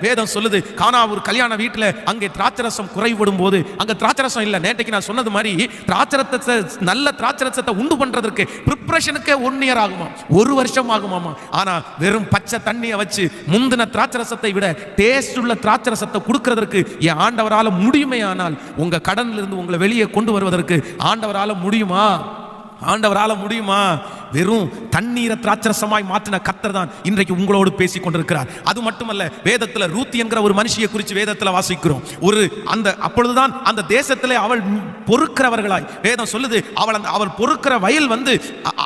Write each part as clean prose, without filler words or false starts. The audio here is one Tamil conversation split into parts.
வேதம் சொல்லுது, கானா ஒரு கல்யாண வீட்டுல அங்கே திராட்சரசம் குறைவிடும் போது, அங்க திராட்சரசம் இல்ல. நேற்றைக்கு நான் சொன்னது மாதிரி திராட்சரசத்தை, நல்ல திராட்சரசத்தை உண்டு பண்றதுக்கு ப்ரிப்பரேஷனுக்கே 1 இயர் ஆகுமா, 1 வருஷம் ஆகுமாமா. ஆனா வெறும் பச்சை தண்ணியை வச்சு முந்தின திராட்சரசத்தை விட டேஸ்ட் உள்ள திராட்சரசத்தை கொடுக்கிறதுக்கு என் ஆண்டவரால முடியுமே. ஆனால் உங்க கடன்ல இருந்து உங்களை வெளியே கொண்டு வருவதற்கு ஆண்டவரால முடியுமா? ஆண்டவரால முடியுமா? வெறும் தண்ணீரை திராட்சரசமாய் மாற்றின கர்த்தர் தான் இன்றைக்கு உங்களோடு பேசிக் கொண்டிருக்கிறார். அது மட்டுமல்ல, வேதத்தில் ரூத் என்கிற ஒரு மனுஷியை குறித்து வேதத்தில் வாசிக்கிறோம். அப்பொழுதுதான் அந்த தேசத்திலே அவள் பொறுக்கிறவர்களாய், வேதம் சொல்லுது, அவள் பொறுக்கிற வயல்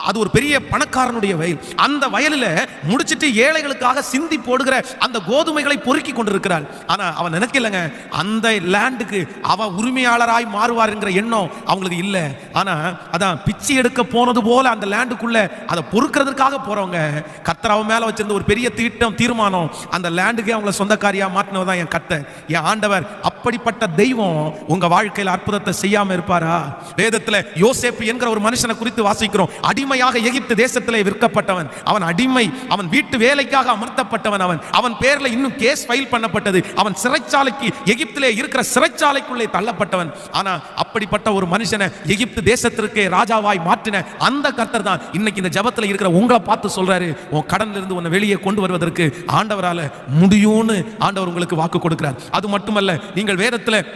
அது ஒரு பெரிய பணக்காரனுடைய வயல். அந்த வயலில் முடிச்சிட்டு ஏழைகளுக்காக சிந்தி போடுகிற அந்த கோதுமைகளை பொறுக்கி கொண்டிருக்கிறாள். ஆனா அவன் நினைக்கலங்க, அந்த லேண்டுக்கு அவ உரிமையாளராய் மாறுவார் என்கிற எண்ணம் அவங்களுக்கு இல்லை. ஆனா அதான் பிச்சை எடுக்க போனது போல அந்த லேண்டுக்குள்ள அதை பொறுக்கிறதுக்காக போறவங்க, கர்த்தர் அவன் மேல வச்சிருந்த ஒரு பெரிய தீர்மானம், அந்த லேண்டுக்கே அவங்கள சொந்தக்காரியா மாற்றினதான் என் கர்த்தர், என் ஆண்டவர். அப்படிப்பட்ட தெய்வம் உங்க வாழ்க்கையில் அற்புதத்தை செய்யாம இருப்பாரா? வேதத்துல யோசேப்பு என்கிற ஒரு மனுஷனை குறித்து வாசிக்கிறோம். அடிமையாக எகிப்து தேசத்திலே விற்கப்பட்டவன். அவன் அடிமை, அவன் வீட்டு வேலைக்காக அமர்த்தப்பட்டவன். அவன் பேர்ல இன்னும் கேஸ் ஃபைல் பண்ணப்பட்டது. அவன் சிறைச்சாலைக்கு, எகிப்திலே இருக்கிற சிறைச்சாலைக்குள்ளே தள்ளப்பட்டவன். ஆனா அப்படிப்பட்ட ஒரு மனுஷனை எகிப்து தேசத்திற்கு ராஜாவாய் மாற்றின அந்த கர்த்தர் தான் இன்னைக்கு இந்த ஜெபத்துல இருக்கிற உங்களை பார்த்து சொல்றாரு, உன் கடன்ல இருந்து உன்னை வெளியே கொண்டு வருவதற்கு ஆண்டவரால முடியும்னு ஆண்டவர் உங்களுக்கு வாக்கு கொடுக்கிறார். அது மட்டுமல்ல, நீங்கள் வேதத்துல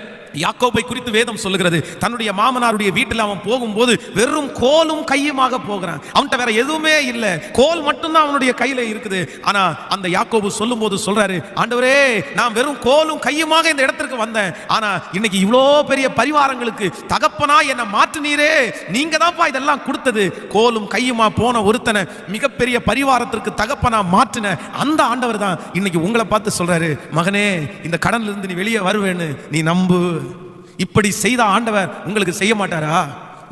யாக்கோபை குறித்து வேதம் சொல்லுகிறது, தன்னுடைய மாமனாருடைய வீட்டில் அவன் போகும்போது வெறும் கோலும் கையுமாக போகிறான். அவன்கிட்ட வேற எதுவுமே இல்லை, கோல் மட்டும்தான் அவனுடைய கையில இருக்குது. ஆனா அந்த யாக்கோபு சொல்லும் போது சொல்றாரு, ஆண்டவரே, நான் வெறும் கோலும் கையுமாக இந்த இடத்திற்கு வந்தேன். ஆனா இன்னைக்கு இவ்வளோ பெரிய பரிவாரங்களுக்கு தகப்பனா என்னை மாற்றினீரே, நீங்க தான்ப்பா இதெல்லாம் கொடுத்தது. கோலும் கையுமா போன ஒருத்தனை மிகப்பெரிய பரிவாரத்திற்கு தகப்பனா மாற்றின அந்த ஆண்டவர் தான் இன்னைக்கு உங்களை பார்த்து சொல்றாரு, மகனே, இந்த கடன்ல இருந்து நீ வெளியே வருவேன்னு நீ நம்பு. இப்படி செய்த ஆண்டவர் உங்களுக்கு செய்ய மாட்டாரா?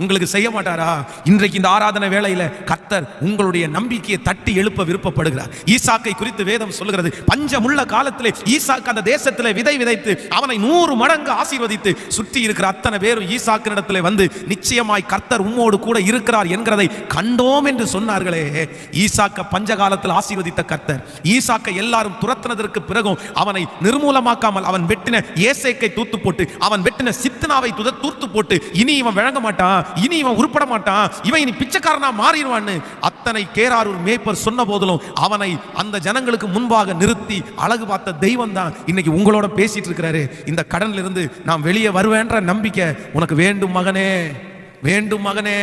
உங்களுக்கு செய்ய மாட்டாரா? இன்றைக்கு இந்த ஆராதனை வேளையில கர்த்தர் உங்களுடைய நம்பிக்கையை தட்டி எழுப்ப விருப்பப்படுகிறார். ஈசாக்கை குறித்து வேதம் சொல்லுகிறது, பஞ்சமுள்ள காலத்திலே ஈசாக்கு அந்த தேசத்திலே விதை விதைத்து அவனை 100 மடங்கு ஆசீர்வதித்து சுற்றி இருக்கிற அத்தனை பேரும் ஈசாக்கினிடத்திலே வந்து நிச்சயமாய் கர்த்தர் உம்மோடு கூட இருக்கிறார் என்கிறதை கண்டோம் என்று சொன்னார்களே. ஈசாக்க பஞ்ச காலத்தில் ஆசீர்வதித்த கர்த்தர், ஈசாக்கை எல்லாரும் துரத்தினதற்கு பிறகும் அவனை நிர்மூலமாக்காமல் அவன் வெட்டின ஏசேக்கை தூத்து போட்டு, அவன் வெட்டின சித்னாவை தூத்து போட்டு, இனி இவன் விளங்க மாட்டான், இனி இவன் உருப்பட மாட்டான், இவன் இனி பிச்சைக்காரனா மாறிடுவான்னு அத்தனை கேராரூர் மேய்ப்பர் சொன்ன போதிலும் அவனை அந்த ஜனங்களுக்கு முன்பாக நிறுத்தி அழகு பார்த்த தெய்வம் தான் இன்னைக்கு உங்களோட பேசிட்டு இருக்கிறாரு. இந்த கடன்ல இருந்து நான் வெளியே வருவேன்ற நம்பிக்கை உனக்கு வேண்டும் மகனே, வேண்டும் மகனே.